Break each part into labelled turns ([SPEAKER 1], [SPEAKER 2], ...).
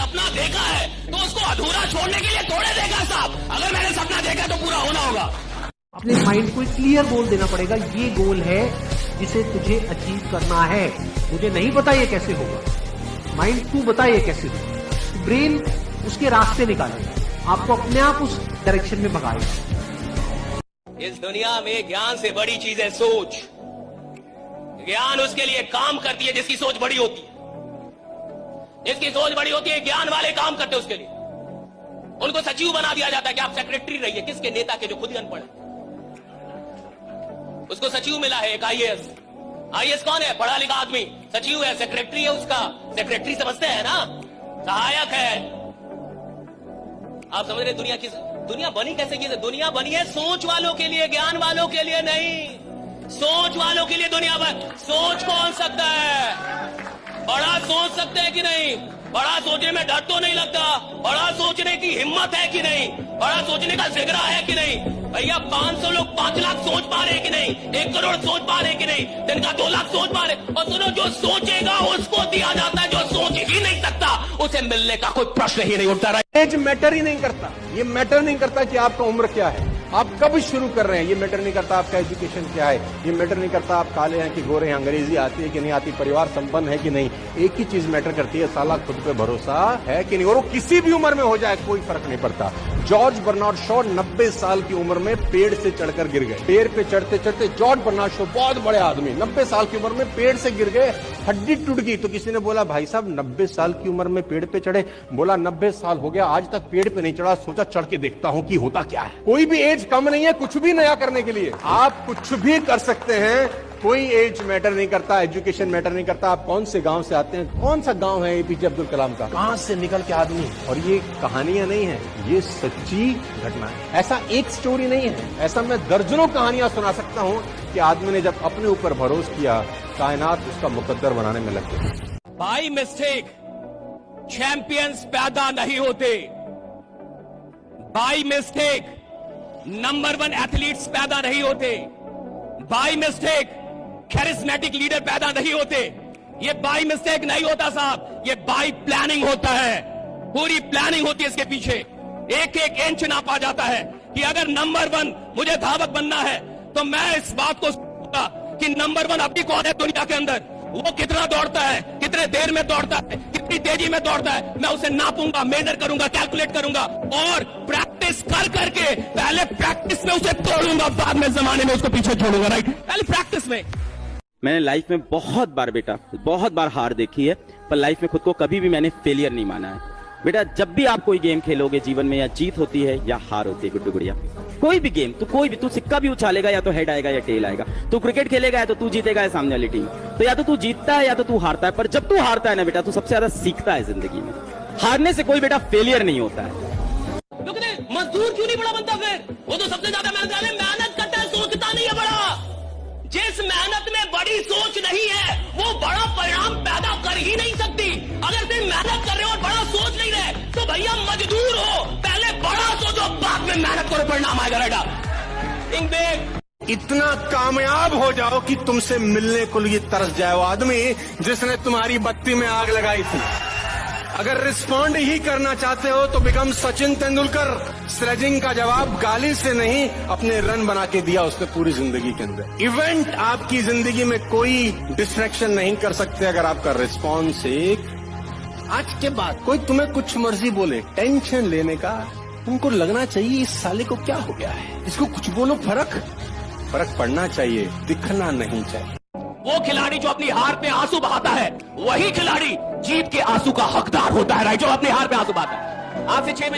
[SPEAKER 1] सपना देखा है तो उसको अधूरा छोड़ने के लिए थोड़े देखा साहब। अगर मैंने सपना देखा तो पूरा होना होगा।
[SPEAKER 2] अपने माइंड को क्लियर गोल देना पड़ेगा, ये गोल है जिसे तुझे अचीव करना है। मुझे नहीं पता ये कैसे होगा, माइंड तू बता ये कैसे होगा। ब्रेन उसके रास्ते निकालेगा, आपको अपने आप उस डायरेक्शन में भगाएगा।
[SPEAKER 1] इस दुनिया में ज्ञान से बड़ी चीज है सोच। ज्ञान उसके लिए काम करती है जिसकी सोच बड़ी होती है। जिसकी सोच बड़ी होती है, ज्ञान वाले काम करते हैं उसके लिए। उनको सचिव बना दिया जाता है कि आप सेक्रेटरी रहिए। किसके? नेता के, जो खुद ही अनपढ़ है। उसको सचिव मिला है एक आईएएस। आईएएस कौन है? पढ़ा लिखा आदमी। सचिव है, सेक्रेटरी है उसका। सेक्रेटरी समझते हैं ना, सहायक है। आप समझ रहे दुनिया बनी कैसे की? दुनिया बनी है सोच वालों के लिए, ज्ञान वालों के लिए नहीं। सोच वालों के लिए दुनिया बन। सोच कौन सकता है? बड़ा सोच सकते हैं कि नहीं? बड़ा सोचने में डर तो नहीं लगता? बड़ा सोचने की हिम्मत है कि नहीं? बड़ा सोचने का जिगरा है कि नहीं? भैया 500 लोग 5 लाख सोच पा रहे कि नहीं? 1 करोड़ सोच पा रहे कि नहीं? दिन का 2 लाख सोच पा रहे। और सुनो, जो सोचेगा उसको दिया जाता है, जो सोच ही नहीं सकता उसे मिलने का कोई प्रश्न ही नहीं उठता।
[SPEAKER 3] एज मैटर ही नहीं करता। ये मैटर नहीं करता कि आपका उम्र क्या है, आप कब शुरू कर रहे हैं। ये मैटर नहीं करता आपका एजुकेशन क्या है। ये मैटर नहीं करता आप काले हैं कि गोरे हैं, अंग्रेजी आती है कि नहीं आती, परिवार संपन्न है कि नहीं। एक ही चीज मैटर करती है, साला खुद पे भरोसा है कि नहीं। और वो किसी भी उम्र में हो जाए, कोई फर्क नहीं पड़ता। जॉर्ज बर्नार्ड शॉ 90 साल की उम्र में पेड़ से चढ़कर गिर गए। पेड़ पे चढ़ते चढ़ते जॉर्ज बर्नार्ड शॉ, बहुत बड़े आदमी, 90 साल की उम्र में पेड़ से गिर गए, हड्डी टूट गई। तो किसी ने बोला, भाई साहब 90 साल की उम्र में पेड़ पे चढ़े? बोला 90 साल हो गया, आज तक पेड़ पे नहीं चढ़ा, सोचा चढ़ के देखता हूं कि होता क्या है। कोई भी एज कम नहीं है कुछ भी नया करने के लिए। आप कुछ भी कर सकते हैं, कोई एज मैटर नहीं करता, एजुकेशन मैटर नहीं करता। आप कौन से गांव से आते हैं, कौन सा गांव है एपीजे अब्दुल कलाम का, कहां से निकल के आदमी। और ये कहानियां नहीं है, ये सच्ची घटना है। ऐसा एक स्टोरी नहीं है, ऐसा मैं दर्जनों कहानियां सुना सकता हूं कि आदमी ने जब अपने ऊपर भरोसा किया, कायनात उसका मुकद्दर बनाने में लग गई।
[SPEAKER 1] बाय मिस्टेक चैंपियंस पैदा नहीं होते। बाय मिस्टेक नंबर 1 एथलीट्स पैदा नहीं होते। बाय मिस्टेक कैरिस्मेटिक लीडर पैदा नहीं होते। ये बाय मिस्टेक नहीं होता साहब, ये बाय प्लानिंग होता है। पूरी प्लानिंग होती है इसके पीछे। एक एक इंच नापा जाता है कि अगर नंबर 1 मुझे धावक बनना है तो मैं इस बात को कि नंबर 1 अभी कौन है दुनिया के अंदर, वो कितना दौड़ता है, कितने देर में दौड़ता है, कितनी तेजी में दौड़ता है, मैं उसे नापूंगा, मेजर करूंगा, कैलकुलेट करूंगा और प्रैक्टिस कर करके पहले प्रैक्टिस में उसे तोड़ूंगा, बाद में जमाने में उसको पीछे छोड़ूंगा। राइट, पहले प्रैक्टिस में।
[SPEAKER 4] मैंने लाइफ में बहुत बार बेटा, बहुत बार हार देखी है, पर लाइफ में खुद को कभी भी मैंने फेलियर नहीं माना है। बेटा जब भी आप कोई गेम खेलोगे जीवन में, या जीत होती है या हार होती है गुड्डू गुड़िया, कोई भी गेम, तो कोई भी, तू सिक्का भी उछालेगा या तो हेड आएगा या टेल आएगा। तू क्रिकेट खेलेगा या तो तू जीतेगा या सामने वाली टीम, तो या तो तू जीतता है या तो तू हारता है। पर जब तू हारता है ना बेटा, तू सबसे ज्यादा सीखता है जिंदगी में। हारने से कोई बेटा फेलियर नहीं होता है।
[SPEAKER 1] मजदूर क्यों नहीं बड़ा बनता? फिर वो तो सबसे ज्यादा मेहनत करता है, सोचता नहीं है बड़ा। जिस मेहनत में बड़ी सोच नहीं है वो बड़ा परिणाम पैदा कर ही नहीं सकती। अगर तुम मेहनत कर रहे हो और बड़ा सोच नहीं रहे तो भैया मजदूर हो, पहले बड़ा सोचो, बाद में मेहनत करो, परिणाम आएगा। बेटा
[SPEAKER 3] इतना कामयाब हो जाओ कि तुमसे मिलने को लिए तरस जाए वो आदमी जिसने तुम्हारी बत्ती में आग लगाई थी। अगर रिस्पॉन्ड ही करना चाहते हो तो बिकम सचिन तेंदुलकर। स्लेजिंग का जवाब गाली से नहीं, अपने रन बना के दिया उसने पूरी जिंदगी के अंदर। इवेंट आपकी जिंदगी में कोई डिस्ट्रैक्शन नहीं कर सकते अगर आपका रिस्पॉन्स एक। आज के बाद कोई तुम्हें कुछ मर्जी बोले, टेंशन लेने का तुमको लगना चाहिए इस साले को क्या हो गया है, इसको कुछ बोलो, फर्क पड़ना चाहिए, दिखना नहीं चाहिए।
[SPEAKER 1] वो खिलाड़ी जो अपनी हार पे आंसू बहाता है, वही खिलाड़ी जीत के आंसू का हकदार होता है। राइट, जो अपनी हार पे आंसू बहाता है। आज से 6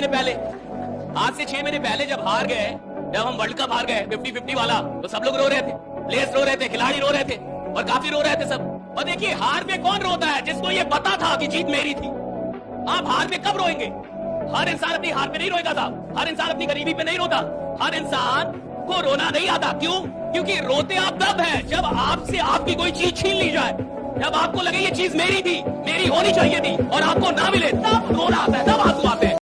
[SPEAKER 1] महीने पहले जब हार गए, जब हम वर्ल्ड कप हार गए 50-50 वाला, तो सब लोग रो रहे थे, प्लेयर्स रो रहे थे, खिलाड़ी रो रहे थे और काफी रो रहे थे सब। और देखिए हार पे कौन रोता है? जिसको ये पता था कि जीत मेरी थी। आप हार पे कब रोएंगे? हर इंसान अपनी हार पे नहीं रोएगा साहब। हर इंसान अपनी गरीबी पे नहीं रोता। हर इंसान को रोना नहीं आता। क्यों? क्योंकि रोते आप तब है जब आपसे आपकी कोई चीज छीन ली जाए, जब आपको लगे ये चीज मेरी थी, मेरी होनी चाहिए थी और आपको ना मिले, तब रोना आता है, तब आंसू आते हैं।